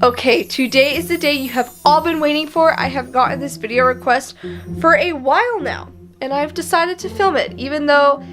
Okay, today is the day you have all been waiting for. I have gotten this video request for a while now, and I've decided to film it, even though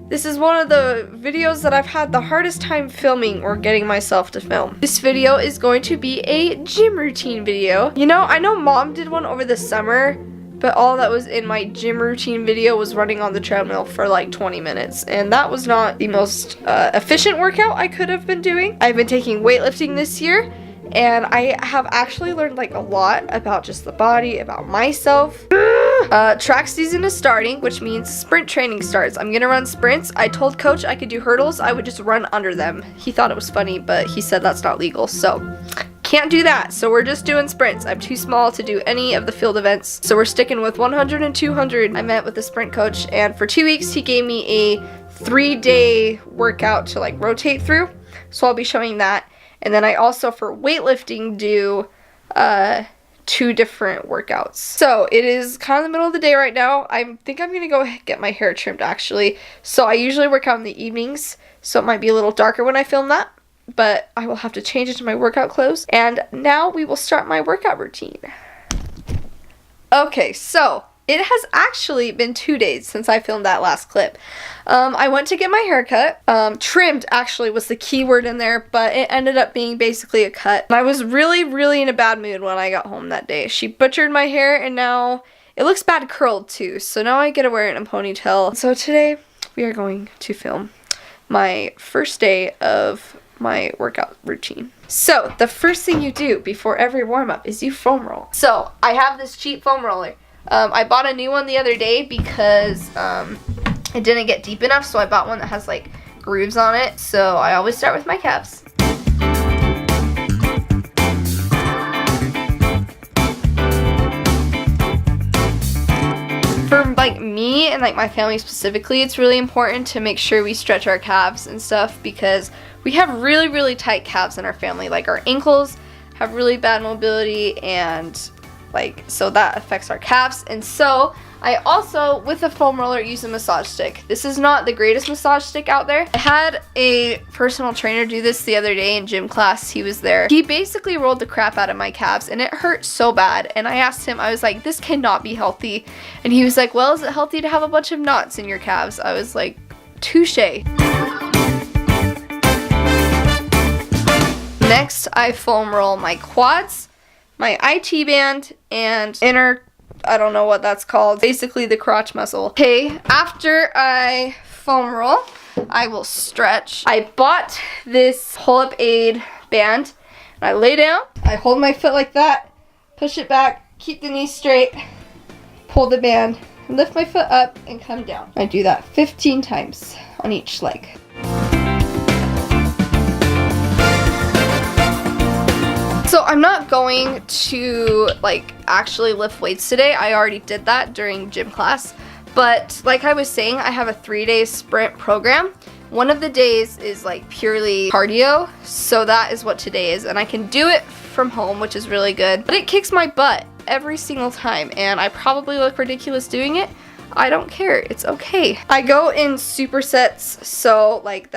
this is one of the videos that I've had the hardest time filming or getting myself to film. This video is going to be a gym routine video. You know, I know Mom did one over the summer, but all that was in my gym routine video was running on the treadmill for like 20 minutes, and that was not the most efficient workout I could have been doing. I've been taking weightlifting this year, and I have actually learned like a lot about just the body, about myself. Track season is starting, which means sprint training starts. I'm gonna run sprints. I told coach I could do hurdles. I would just run under them. He thought it was funny, but he said that's not legal, so can't do that. So we're just doing sprints. I'm too small to do any of the field events, so we're sticking with 100 and 200. I met with the sprint coach, and for 2 weeks he gave me a 3-day workout to like rotate through, so I'll be showing that. And then I also, for weightlifting, do 2 different workouts. So it is kind of the middle of the day right now. I think I'm gonna go get my hair trimmed actually. So I usually work out in the evenings, so it might be a little darker when I film that, but I will have to change into my workout clothes. And now we will start my workout routine. Okay, so it has actually been 2 days since I filmed that last clip. I went to get my hair cut. Trimmed actually was the key word in there, but it ended up being basically a cut. I was really in a bad mood when I got home that day. She butchered my hair, and now it looks bad curled too, so now I get to wear it in a ponytail. So today we are going to film my first day of my workout routine. So the first thing you do before every warm-up is you foam roll. So I have this cheap foam roller. I bought a new one the other day because it didn't get deep enough, so I bought one that has like grooves on it. So I always start with my calves. For like me and like my family specifically, it's really important to make sure we stretch our calves and stuff, because we have really tight calves in our family. Like our ankles have really bad mobility, and so that affects our calves. And so I also, with a foam roller, use a massage stick. This is not the greatest massage stick out there. I had a personal trainer do this the other day in gym class. He was there. He basically rolled the crap out of my calves, and it hurt so bad. And I asked him, I was like, this cannot be healthy. And he was like, well, is it healthy to have a bunch of knots in your calves? I was like, touche. Next, I foam roll my quads, my IT band, and inner, I don't know what that's called, basically the crotch muscle. Okay, after I foam roll, I will stretch. I bought this pull-up aid band, and I lay down, I hold my foot like that, push it back, keep the knee straight, pull the band, lift my foot up, and come down. I do that 15 times on each leg. So I'm not going to like actually lift weights today. I already did that during gym class. But like I was saying, I have a 3-day sprint program. One of the days is like purely cardio. So that is what today is. And I can do it from home, which is really good. But it kicks my butt every single time. And I probably look ridiculous doing it. I don't care. It's okay. I go in supersets. So like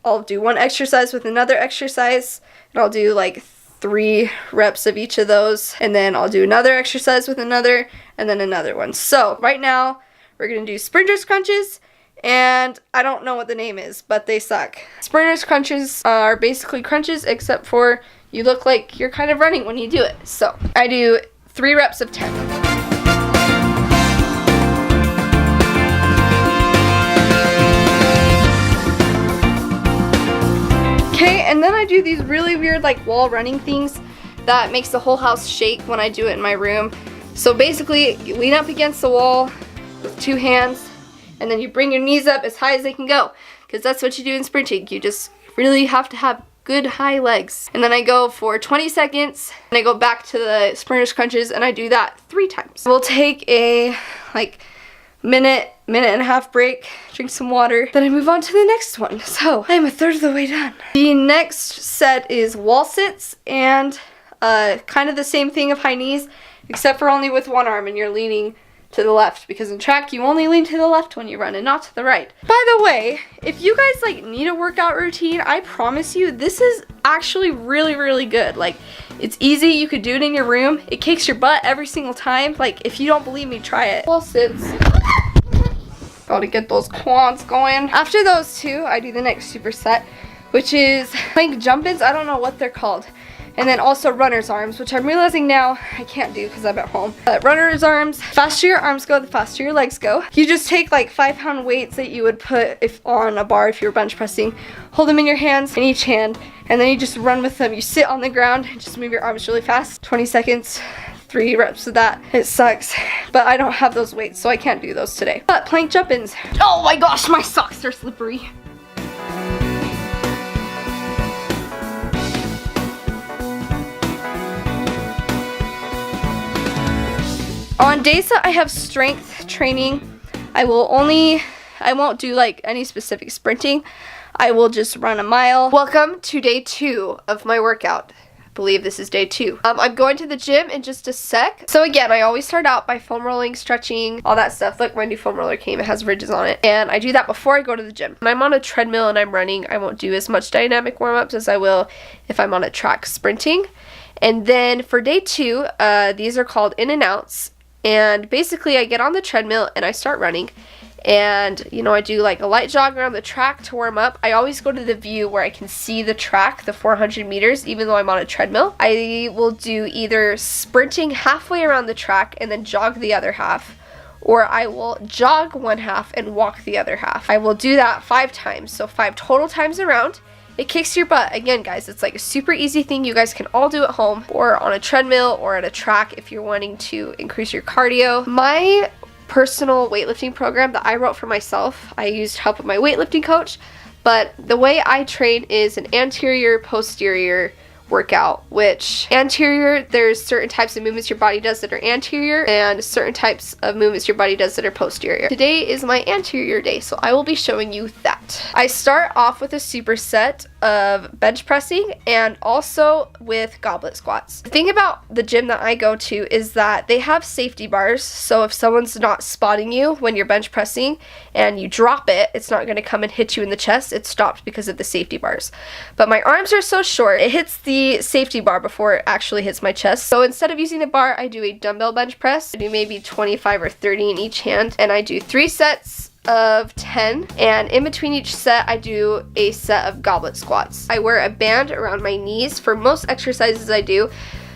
I'll do one exercise with another exercise. And I'll do like 3 reps of each of those, and then I'll do another exercise with another, and then another one. So right now we're gonna do sprinters crunches, and I don't know what the name is, but they suck. Sprinters crunches are basically crunches, except for you look like you're kind of running when you do it. So I do 3 reps of 10. Okay, and then I do these really weird like wall running things that makes the whole house shake when I do it in my room. So basically, you lean up against the wall with 2 hands, and then you bring your knees up as high as they can go, because that's what you do in sprinting. You just really have to have good high legs. And then I go for 20 seconds, and I go back to the sprinters crunches, and I do that 3 times. We'll take a minute and a half break, drink some water, then I move on to the next one. So I am a third of the way done. The next set is wall sits, and kind of the same thing of high knees, except for only with one arm, and you're leaning to the left, because in track you only lean to the left when you run and not to the right. By the way, if you guys like need a workout routine, I promise you this is actually really, really good. Like, it's easy, you could do it in your room. It kicks your butt every single time. Like, if you don't believe me, try it. Wall sits. Gotta get those quads going. After those two, I do the next superset, which is plank jump-ins. I don't know what they're called. And then also runner's arms, which I'm realizing now I can't do because I'm at home. But runner's arms, faster your arms go, the faster your legs go. You just take like 5-pound weights that you would put on a bar if you were bench pressing, hold them in your hands, in each hand, and then you just run with them. You sit on the ground and just move your arms really fast. 20 seconds, 3 reps of that. It sucks, but I don't have those weights, so I can't do those today. But plank jump-ins. Oh my gosh, my socks are slippery. On days that I have strength training, I won't do like any specific sprinting. I will just run a mile. Welcome to day 2 of my workout. I believe this is day 2. I'm going to the gym in just a sec. So again, I always start out by foam rolling, stretching, all that stuff. Look, my new foam roller came, it has ridges on it. And I do that before I go to the gym. When I'm on a treadmill and I'm running, I won't do as much dynamic warm-ups as I will if I'm on a track sprinting. And then for day 2, these are called in and outs. And basically I get on the treadmill and I start running, and you know, I do like a light jog around the track to warm up. I always go to the view where I can see the track, the 400 meters, even though I'm on a treadmill. I will do either sprinting halfway around the track and then jog the other half, or I will jog one half and walk the other half. I will do that 5 times, so 5 total times around. It kicks your butt. Again, guys, it's like a super easy thing you guys can all do at home or on a treadmill or at a track if you're wanting to increase your cardio. My personal weightlifting program that I wrote for myself, I used help with my weightlifting coach, but the way I train is an anterior, posterior workout, which anterior, there's certain types of movements your body does that are anterior and certain types of movements your body does that are posterior. Today is my anterior day, so I will be showing you that. I start off with a superset of bench pressing and also with goblet squats. The thing about the gym that I go to is that they have safety bars, so if someone's not spotting you when you're bench pressing and you drop it, it's not going to come and hit you in the chest. It's stopped because of the safety bars. But my arms are so short, it hits the safety bar before it actually hits my chest. So instead of using a bar, I do a dumbbell bench press. I do maybe 25 or 30 in each hand, and I do 3 sets of 10, and in between each set I do a set of goblet squats. I wear a band around my knees for most exercises I do,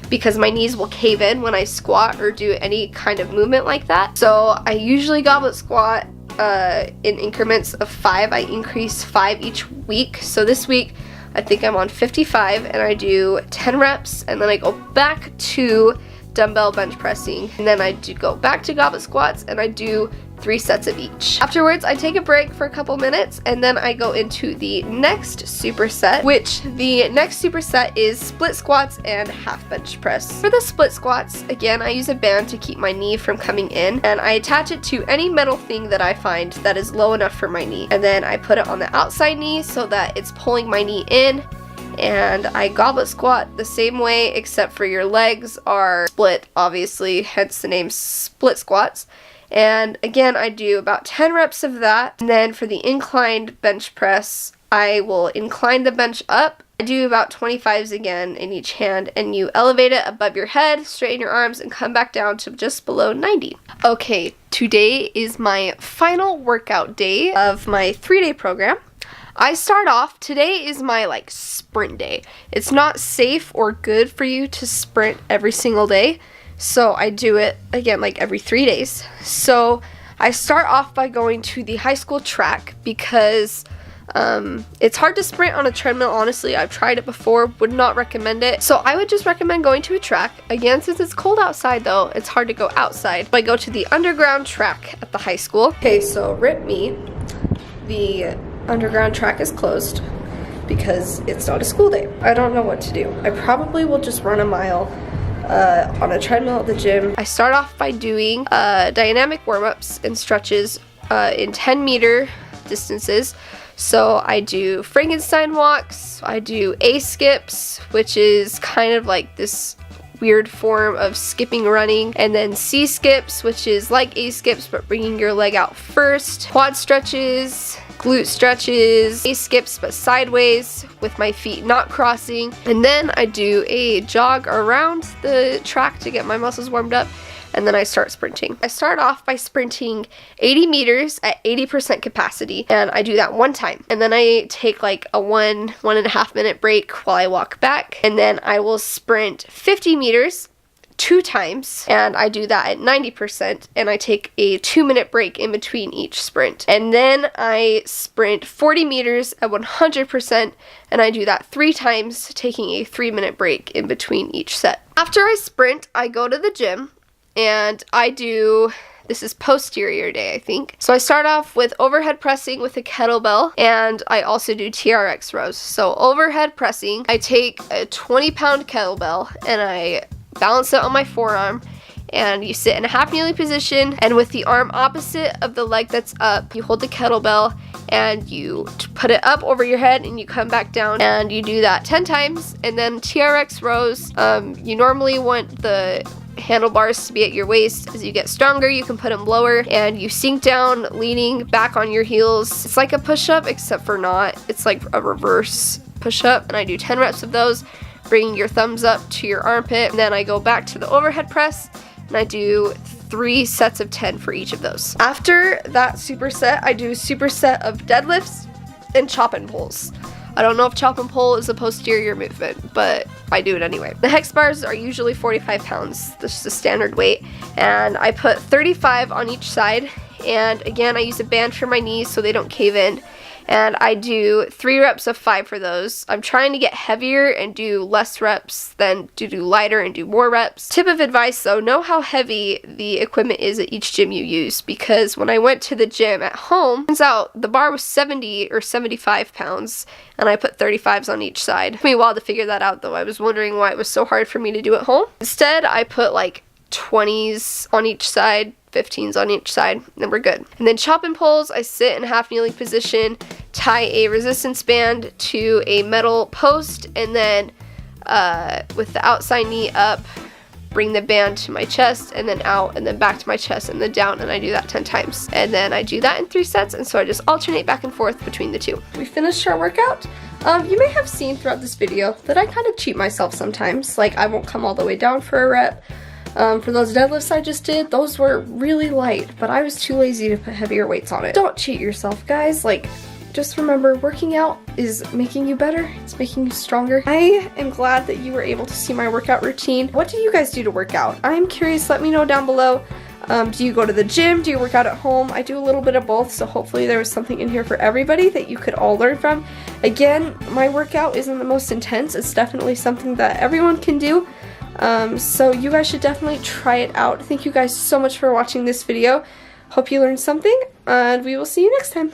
because my knees will cave in when I squat or do any kind of movement like that. So I usually goblet squat in increments of 5. I increase 5 each week. So this week I think I'm on 55, and I do 10 reps, and then I go back to dumbbell bench pressing, and then I do go back to goblet squats, and I do 3 sets of each. Afterwards, I take a break for a couple minutes, and then I go into the next superset, which the next superset is split squats and half bench press. For the split squats, again, I use a band to keep my knee from coming in, and I attach it to any metal thing that I find that is low enough for my knee. And then I put it on the outside knee so that it's pulling my knee in, and I goblet squat the same way, except for your legs are split, obviously, hence the name split squats. And again, I do about 10 reps of that. And then for the inclined bench press, I will incline the bench up. I do about 25s again in each hand, and you elevate it above your head, straighten your arms, and come back down to just below 90. Okay, today is my final workout day of my 3-day program. I start off, today is my like sprint day. It's not safe or good for you to sprint every single day, so I do it again like every 3 days. So I start off by going to the high school track because it's hard to sprint on a treadmill, honestly. I've tried it before, would not recommend it. So I would just recommend going to a track. Again, since it's cold outside though, it's hard to go outside. I go to the underground track at the high school. Okay, so rip me, the underground track is closed because it's not a school day. I don't know what to do. I probably will just run a mile on a treadmill at the gym. I start off by doing dynamic warm-ups and stretches in 10-meter distances. So I do Frankenstein walks, I do A-skips, which is kind of like this weird form of skipping running, and then C skips, which is like A skips but bringing your leg out first, quad stretches, glute stretches, A skips but sideways with my feet not crossing, and then I do a jog around the track to get my muscles warmed up, and then I start sprinting. I start off by sprinting 80 meters at 80% capacity, and I do that one time. And then I take like a 1.5 minute break while I walk back, and then I will sprint 50 meters 2 times, and I do that at 90%, and I take a 2-minute break in between each sprint. And then I sprint 40 meters at 100%, and I do that 3 times, taking a 3-minute break in between each set. After I sprint, I go to the gym, and I do, this is posterior day, I think. So I start off with overhead pressing with a kettlebell, and I also do TRX rows. So overhead pressing, I take a 20-pound kettlebell and I balance it on my forearm, and you sit in a half kneeling position, and with the arm opposite of the leg that's up, you hold the kettlebell and you put it up over your head and you come back down, and you do that 10 times. And then TRX rows, you normally want the handlebars to be at your waist. As you get stronger, you can put them lower, and you sink down leaning back on your heels. It's like a push-up, except for not. It's like a reverse push-up, and I do 10 reps of those, bringing your thumbs up to your armpit. And then I go back to the overhead press, and I do 3 sets of 10 for each of those. After that superset, I do a superset of deadlifts and chop and pulls. I don't know if chop and pull is a posterior movement, but I do it anyway. The hex bars are usually 45 pounds. This is the standard weight, and I put 35 on each side, and again I use a band for my knees so they don't cave in, and I do 3 reps of 5 for those. I'm trying to get heavier and do less reps than to do lighter and do more reps. Tip of advice though, know how heavy the equipment is at each gym you use, because when I went to the gym at home, turns out the bar was 70 or 75 pounds, and I put 35s on each side. It took me a while to figure that out though. I was wondering why it was so hard for me to do at home. Instead, I put like 20s on each side, 15s on each side, and we're good. And then chop and pulls, I sit in a half kneeling position, tie a resistance band to a metal post, and then with the outside knee up, bring the band to my chest, and then out, and then back to my chest, and then down, and I do that 10 times. And then I do that in 3 sets, and so I just alternate back and forth between the 2. We finished our workout. You may have seen throughout this video that I kind of cheat myself sometimes. Like, I won't come all the way down for a rep. For those deadlifts I just did, those were really light, but I was too lazy to put heavier weights on it. Don't cheat yourself, guys. Like, just remember, working out is making you better. It's making you stronger. I am glad that you were able to see my workout routine. What do you guys do to work out? I'm curious. Let me know down below. Do you go to the gym? Do you work out at home? I do a little bit of both, so hopefully there was something in here for everybody that you could all learn from. Again, my workout isn't the most intense. It's definitely something that everyone can do. So you guys should definitely try it out. Thank you guys so much for watching this video. Hope you learned something, and we will see you next time.